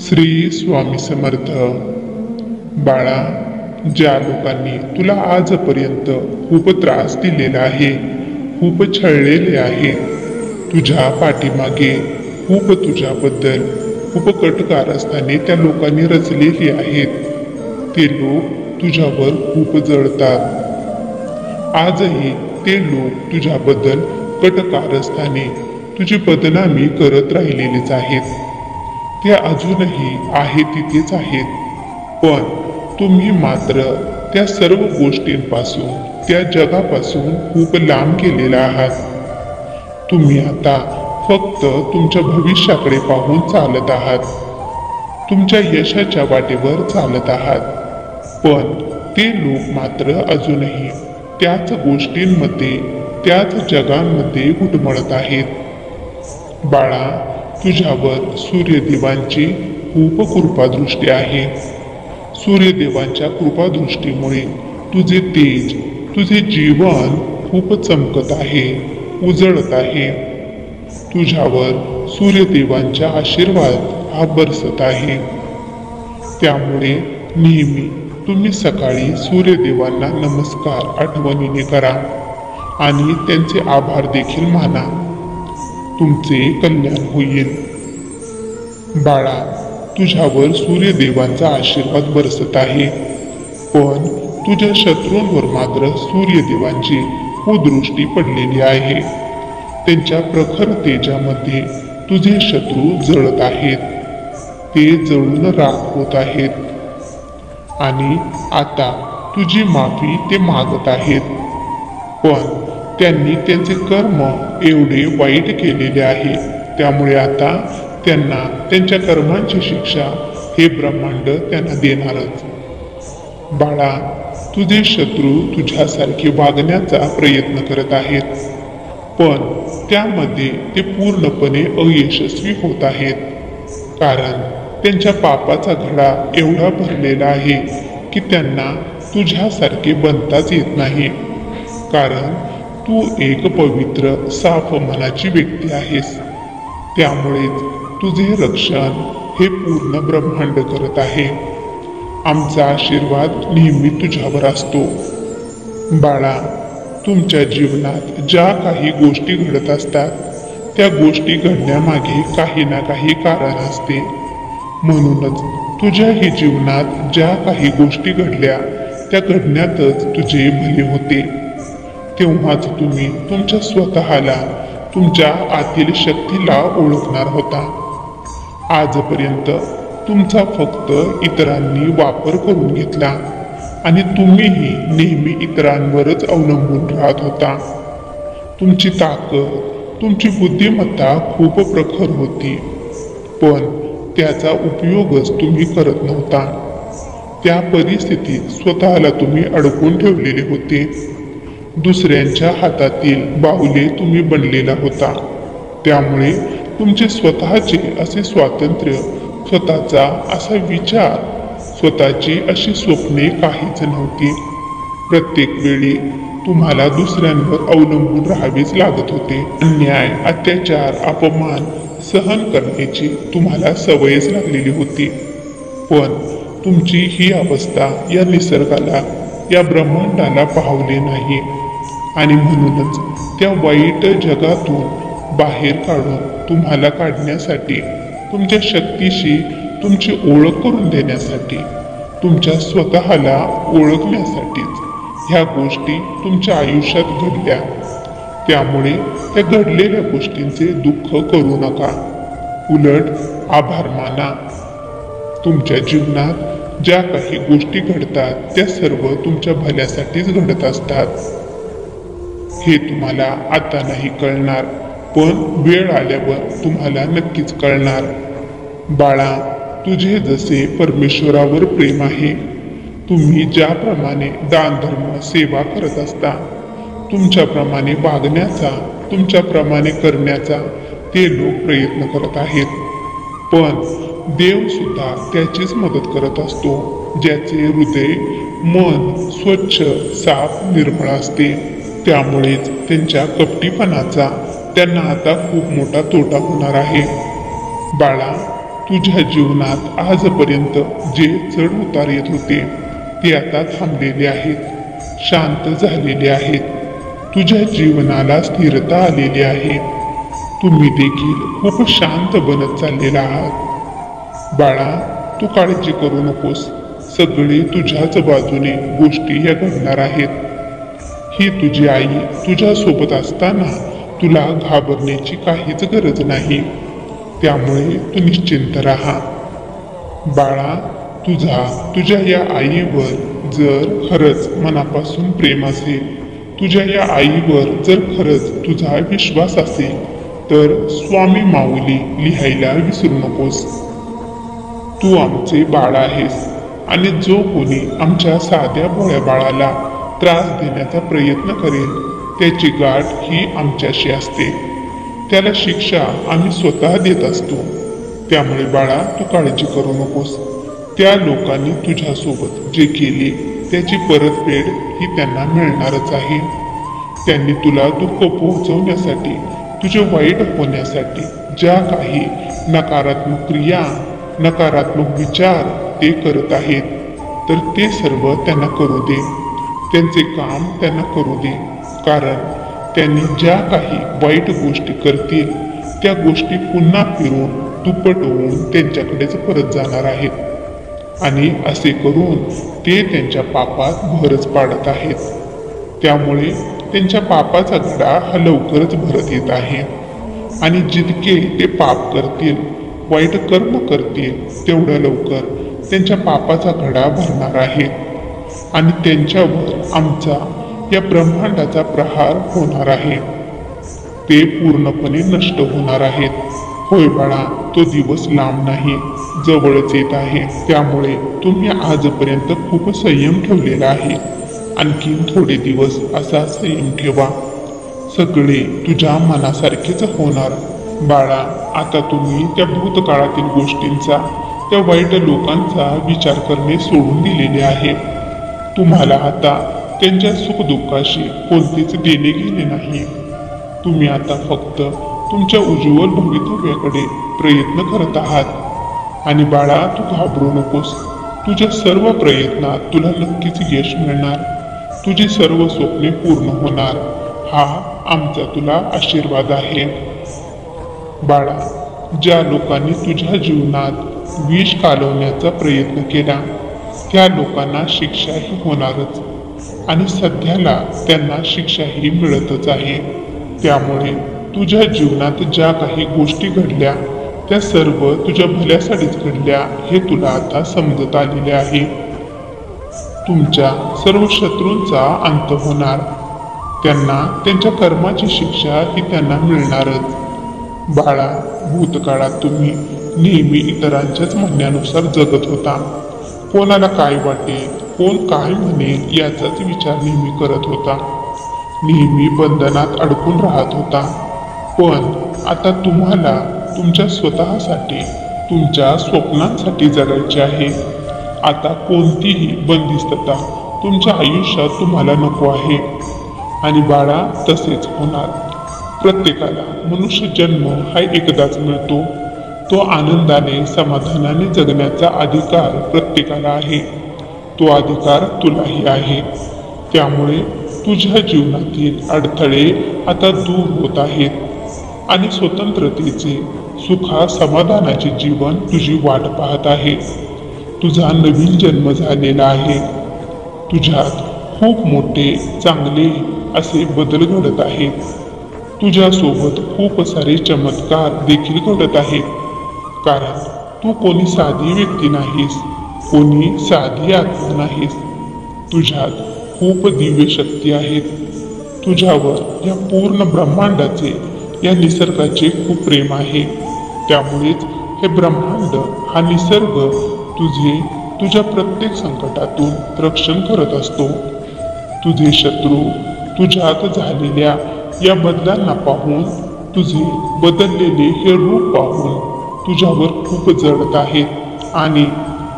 श्री स्वामी समर्थ. बाळा, ज्या लोकांनी तुला आजपर्यंत खूप त्रास दिलेला आहे, खूप छळलेले आहे, तुझ्या पाठीमागे खूप तुझ्याबद्दल खूप कट कारस्थाने त्या लोकांनी रचलेली आहेत, ते लोक तुझ्यावर खूप जळतात. आजही ते लोक तुझ्याबद्दल कट कारस्थाने तुझी बदनामी करत राहिलेलेच आहेत. ते अजूनही आहे तिथेच आहेत, पण तुम्ही मात्र त्या सर्व गोष्टींपासून, त्या जगापासून खूप लांब गेलेला आहात. तुम्ही आता फक्त तुमच्या भविष्याकडे पाहून चालत आहात, तुमच्या यशाच्या वाटेवर चालत आहात. पण ते लोक मात्र अजूनही त्याच गोष्टींमध्ये, त्याच जगांमध्ये घुटमळत आहेत. बाळा, तुझ्यावर सूर्यदेवांची खूप कृपादृष्टी आहे. सूर्यदेवांच्या कृपादृष्टीमुळे तुझे तेज, तुझे जीवन खूप चमकत आहे, उजळत आहे. तुझ्यावर सूर्यदेवांचा आशीर्वाद हा बरसत आहे. त्यामुळे नेहमी तुम्ही सकाळी सूर्यदेवांना नमस्कार आठवणीने करा आणि त्यांचे आभार देखील माना. तुमचे कल्याण होईल. बाळा, तुझ्यावर सूर्यदेवांचा आशीर्वाद बरसत आहे, पण तुझ्या शत्रूंवर मात्र सूर्यदेवांची कुदृष्टी पडलेली आहे. त्यांच्या प्रखर तेजामध्ये तुझे शत्रू जळत आहेत, ते जळून राख होत आहेत आणि आता तुझी माफी ते मागत आहेत. पण त्यांनी त्यांचे कर्म एवढे वाईट केलेले आहे, त्यामुळे आता त्यांना त्यांच्या कर्मांची शिक्षा हे ब्रह्मांड त्यांना देणारच. बाळा, तुझे शत्रू तुझ्यासारखे वागण्याचा प्रयत्न करत आहेत, पण त्यामध्ये ते पूर्णपणे अयशस्वी होत आहेत. कारण त्यांच्या पापाचा घडा एवढा भरलेला आहे की त्यांना तुझ्यासारखे बनताच येत नाही. कारण तू एक पवित्र, साफ मनाची व्यक्ती आहेस. त्यामुळेच तुझे रक्षण हे पूर्ण ब्रह्मांड करत आहे. आमचा आशीर्वाद नेहमी तुझ्यावर असतो. बाळा, तुमच्या जीवनात ज्या काही गोष्टी घडत असतात, त्या गोष्टी घडण्यामागे काही ना काही कारण असते. म्हणूनच तुझ्याही जीवनात ज्या काही गोष्टी घडल्या, त्या घडण्यातच तुझे भले होते. तेव्हाच तुम्ही तुमच्या स्वतःला, तुमच्या आतील शक्तीला ओळखणार होता. आजपर्यंत तुमचा फक्त इतरांनी वापर करून घेतला आणि तुम्हीही नेहमी इतरांवरच अवलंबून राहत होता. तुमची ताकद, तुमची बुद्धिमत्ता खूप प्रखर होती, पण त्याचा उपयोगच तुम्ही करत नव्हता. त्या परिस्थितीत स्वतःला तुम्ही अडकून ठेवलेले होते. दुसऱ्यांच्या हातातील बाहुले तुम्ही बनलेला होता. त्यामुळे तुमचे स्वतःचे असे स्वातंत्र्य, स्वतःचा असा विचार, स्वतःची अशी स्वप्ने काहीच नव्हती. प्रत्येक वेळी तुम्हाला दुसऱ्यांवर अवलंबून राहावेच लागत होते. अन्याय, अत्याचार, अपमान सहन करण्याची तुम्हाला सवयच लागलेली होती. पण तुमची ही अवस्था या निसर्गाला, या ब्रह्मांडाला पाहवली नाही आणि म्हणूनच त्या वाईट जगातून बाहेर काढून तुम्हाला काढण्यासाठी, तुमच्या शक्तीशी तुमची ओळख करून देण्यासाठी, तुमच्या स्वतःला ओळखण्यासाठीच ह्या गोष्टी तुमच्या आयुष्यात घडल्या. त्यामुळे त्या घडलेल्या गोष्टींचे दुःख करू नका, उलट आभार माना. तुमच्या जीवनात ज्या काही गोष्टी घडतात, त्या सर्व तुमच्या भल्यासाठीच घडत असतात. हे तुम्हाला आता नाही कळणार, पण वेळ आल्यावर तुम्हाला नक्कीच कळणार. बाळा, तुझे जसे परमेश्वरावर प्रेम आहे, तुम्ही ज्याप्रमाणे दानधर्म सेवा करत असता, तुमच्याप्रमाणे वागण्याचा, तुमच्याप्रमाणे करण्याचा ते लोक प्रयत्न करत आहेत. पण देव सुद्धा त्याचीच मदत करत असतो, ज्याचे हृदय, मन स्वच्छ, साफ, निर्मळ असते. त्यामुळेच त्यांच्या कपटीपणाचा त्यांना आता खूप मोठा तोटा होणार आहे. बाळा, तुझ्या जीवनात आजपर्यंत जे चढ उतार येत होते ते आता थांबलेले आहेत, शांत झालेले आहेत. तुझ्या जीवनाला स्थिरता आलेली आहे. तुम्ही देखील खूप शांत बनत चाललेला आहात. बाळा, तू काळजी करू नकोस. सगळे तुझ्याच बाजूने गोष्टी या घडणार आहेत. ही तुझी आई तुझ्या सोबत असताना तुला घाबरण्याची काहीच गरज नाही. त्यामुळे तू निश्चिंत राहा. बाळा, तुझ्या या आईवर जर खरंच मनापासून प्रेम असेल, तुझ्या या आईवर जर खरंच तुझा विश्वास असेल, तर स्वामी माऊली लिहायला विसरू नकोस. तू आमचे बाळ आहेस आणि जो कोणी आमच्या साध्या भोळ्या बाळाला त्रास देण्याचा प्रयत्न करेल त्याची गाठ ही आमच्याशी असते. त्याला शिक्षा आम्ही स्वतः देत असतो. त्यामुळे बाळा, तू काळजी करू नकोस. त्या लोकांनी तुझ्यासोबत जे केले त्याची परतफेड ही त्यांना मिळणारच आहे. त्यांनी तुला दुःख पोहोचवण्यासाठी, तुझे वाईट होण्यासाठी ज्या काही नकारात्मक क्रिया, नकारात्मक विचार ते करत आहेत, तर ते सर्व त्यांना करू दे. त्यांचे काम त्यांना करू दे. कारण त्यांनी ज्या काही वाईट गोष्टी करतील त्या गोष्टी पुन्हा फिरून दुप्पट होऊन त्यांच्याकडेच परत जाणार आहेत. आणि असे करून ते त्यांच्या पापात भरच पाडत आहेत. त्यामुळे त्यांच्या पापाचा घडा हा लवकरच भरत येत आहे. आणि जितके ते पाप करतील, वाईट कर्म करतील, तेवढं लवकर त्यांच्या पापाचा घडा भरणार आहे. आणि त्यांच्यावर आमचा या ब्रह्मांडाचा प्रहार होणार आहे. ते पूर्णपणे नष्ट होणार आहेत. होय बाळा, तो दिवस लांब नाही, जवळच येत आहे. त्यामुळे तुम्ही आजपर्यंत खूप संयम ठेवलेला आहे. आणखीन थोडे दिवस असा संयम ठेवा. सगळे तुझ्या मनासारखेच होणार. बाळा, आता तुम्ही त्या भूतकाळातील गोष्टींचा, त्या वाईट लोकांचा विचार करणे सोडून दिलेले आहे. तुम्हाला आता त्यांच्या सुखदुःखाशी कोणतेच देणे घेणे नाही. तुम्ही आता फक्त तुमच्या उज्ज्वल भवितव्याकडे प्रयत्न करत आहात. आणि बाळा, तू घाबरू नकोस. तुझ्या सर्व प्रयत्नात तुला नक्कीच यश मिळणार. तुझी सर्व स्वप्ने पूर्ण होणार. हा आमचा तुला आशीर्वाद आहे. बाळा, ज्या लोकांनी तुझ्या जीवनात विष कालवण्याचा प्रयत्न केला त्या लोकांना शिक्षाही होणारच. आणि सध्याला त्यांना शिक्षाही मिळतच आहे. त्यामुळे तुझ्या जीवनात ज्या काही गोष्टी घडल्या त्या सर्व तुझ्या भल्यासाठीच घडल्या हे तुला आता समजत आलेले आहे. तुमच्या सर्व शत्रूंचा अंत होणार. त्यांना त्यांच्या कर्माची शिक्षा ही त्यांना मिळणारच. बाळा, भूतकाळात तुम्ही नेहमी इतरांच्याच म्हणण्यानुसार जगत होता. कोणाला काय वाटेल, कोण काय म्हणेल याचाच विचार नेहमी करत होता. नेहमी बंधनात अडकून राहत होता. पण आता तुम्हाला तुमच्या स्वतःसाठी, तुमच्या स्वप्नांसाठी जगायचे आहे. आता कोणतीही बंदिस्तता तुमच्या आयुष्यात तुम्हाला नको आहे. आणि बाळा, तसेच होणार. प्रत्येकाला मनुष्य जन्म हा एकदाच मिळतो. तो आनंदाने, समाधानाने जगण्याचा अधिकार प्रत्येकाला आहे. तो अधिकार तुलाही आहे. त्यामुळे तुझ्या जीवनातील अडथळे आता दूर होत आहेत आणि स्वतंत्रतेचे, सुखा समाधानाचे जीवन तुझी वाट पाहत आहे. तुझा नवीन जन्म झालेला आहे. तुझ्यात खूप मोठे, चांगले असे बदल घडत आहेत. तुझ्यासोबत खूप सारे चमत्कार देखील घडत आहेत. कारण तू कोणी साधी व्यक्ती नाहीस, कोणी साधी आत्मा नाहीस. तुझ्यात खूप दिव्य शक्ती आहेत. तुझ्यावर या पूर्ण ब्रह्मांडाचे, या निसर्गाचे खूप प्रेम आहे. त्यामुळेच हे ब्रह्मांड, हा निसर्ग तुझ्या प्रत्येक संकटातून रक्षण करत असतो. तुझे शत्रू तुझ्यात झालेल्या या बदलांना पाहून, तुझे बदललेले हे रूप पाहून तुझ्यावर खूप जळत आहेत आणि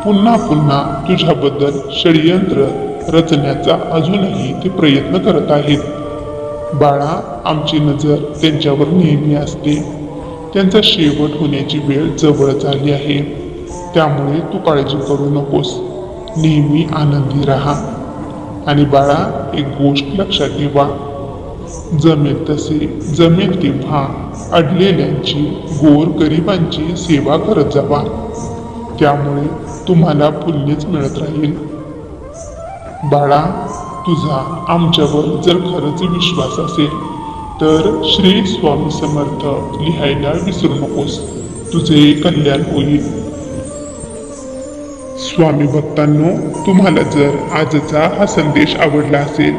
पुन्हा पुन्हा तुझ्याबद्दल षडयंत्र रचण्याचा अजूनही ते प्रयत्न करत आहेत. बाळा, आमची नजर त्यांच्यावर नेहमी असते. त्यांचा शेवट होण्याची वेळ जवळच आली आहे. त्यामुळे तू काळजी करू नकोस. नेहमी आनंदी राहा. आणि बाळा, एक गोष्ट लक्षात ठेवा, जमेल तसे जमेल तेव्हा अडलेल्यांची, गोरगरिबांची सेवा करत जावा. त्यामुळे तुम्हाला पुण्यच मिळत राहील. बाळा, तुझा आमच्यावर जर खरंच विश्वास असेल तर श्री स्वामी समर्थ लिहायला विसरू नकोस. तुझे कल्याण होईल. स्वामी भक्तांनो, तुम्हाला जर आजचा हा संदेश आवडला असेल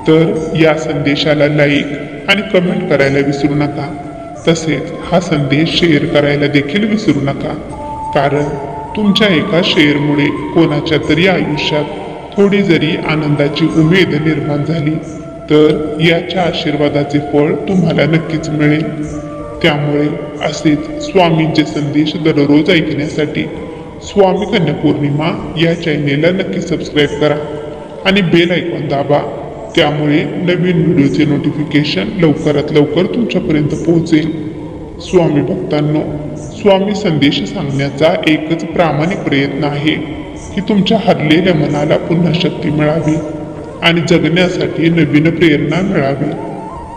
तर या संदेशाला लाईक आणि कमेंट करायला विसरू नका. तसेच हा संदेश शेअर करायला देखील विसरू नका. कारण तुमच्या एका शेअरमुळे कोणाच्या तरी आयुष्यात थोडी जरी आनंदाची उमेद निर्माण झाली तर याच्या आशीर्वादाचे फळ तुम्हाला नक्कीच मिळेल. त्यामुळे असेच स्वामींचे संदेश दररोज ऐकण्यासाठी स्वामी कन्या पौर्णिमा या चॅनेलला नक्की सबस्क्राईब करा आणि बेल आयकॉन दाबा. त्यामुळे नवीन व्हिडिओचे नोटिफिकेशन लवकरात लवकर तुमच्यापर्यंत पोहोचेल. स्वामी भक्तांनो, स्वामी संदेश सांगण्याचा एकच प्रामाणिक प्रयत्न आहे की तुमच्या हरलेल्या मनाला पुन्हा शक्ती मिळावी आणि जगण्यासाठी नवीन प्रेरणा मिळावी.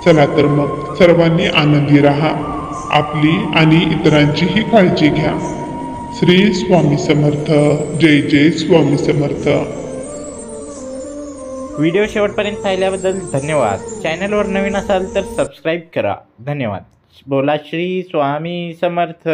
चला तर मग सर्वांनी आनंदी राहा. आपली आणि इतरांचीही काळजी घ्या. श्री स्वामी समर्थ. जय जय स्वामी समर्थ. व्हिडिओ शेवटपर्यंत पाहिल्याबद्दल धन्यवाद. चॅनलवर नवीन असाल तर सबस्क्राईब करा. धन्यवाद. बोला श्री स्वामी समर्थ.